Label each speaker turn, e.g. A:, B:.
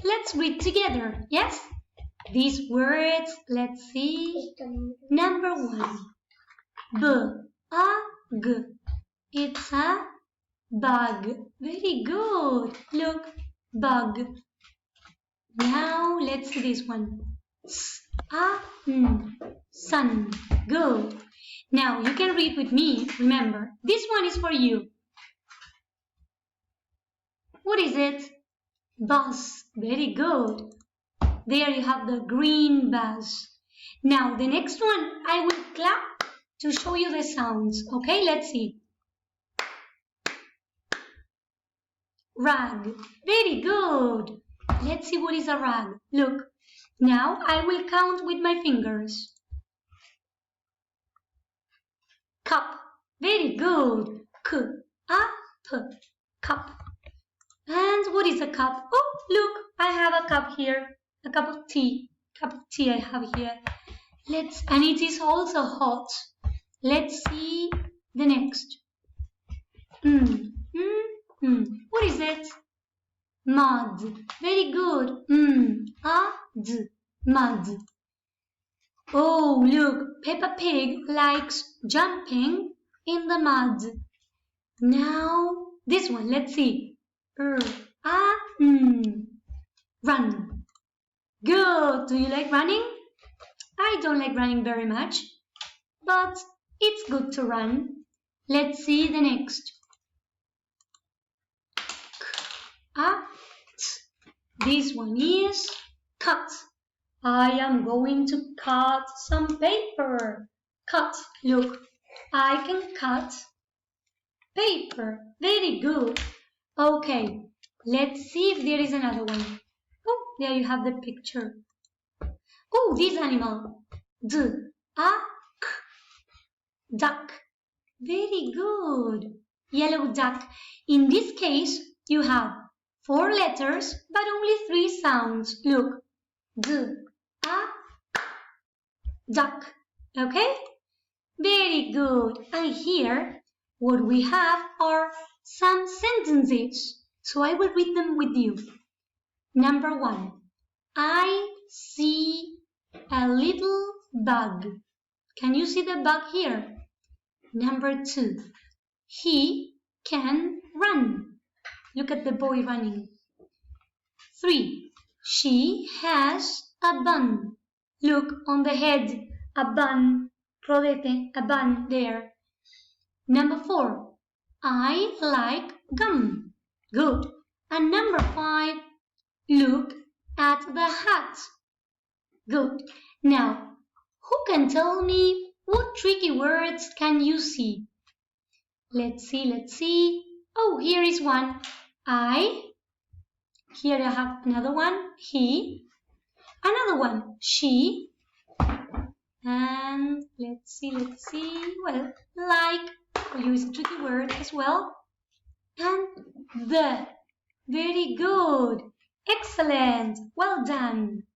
A: let's read together. Yes? These words, let's see. Number 1. B-A-G. It's a bug. Very good. Look, bug. Now let's see this one. S-A-N. Sun. Good. Now you can read with me. Remember, this one is for you. What is it? Bus. Very good. There you have the green bus. Now the next one, I will clap to show you the sounds. Okay, let's see. Rag. Very good. Let's see what is a rag. Look. Now I will count with my fingers. Cup. Very good. K-A-P. Cup. And what is a cup? Oh, look, I have a cup here. A cup of tea. Cup of tea I have here. And it is also hot. Let's see the next. What is it? Mud. Very good. A-D. Mud. Oh, look, Peppa Pig likes jumping in the mud. Now, this one, let's see. Run. Good. Do you like running? I don't like running very much, but it's good to run. Let's see the next. This one is cut. I am going to cut some paper. Cut. Look, I can cut paper. Very good. Okay, let's see if there is another one. Oh, there you have the picture. Oh, this animal. D-A-K. Duck. Very good. Yellow duck. In this case, you have 4 letters, but only 3 sounds. Look. D-A-K. Duck. Okay? Very good. And here, what we have are some sentences. So I will read them with you. Number 1. I see a little bug. Can you see the bug here? Number 2. He can run. Look at the boy running. 3. She has a bun. Look on the head, a bun, rodete, a bun there. Number 4. I like gum. Good. And number 5. Look at the hat. Good. Now, who can tell me what tricky words can you see? Let's see. Oh, here is one. I. Here I have another one. He. Another one. She. And let's see. Well, like. For you is a tricky word as well. And the. Very good. Excellent. Well done.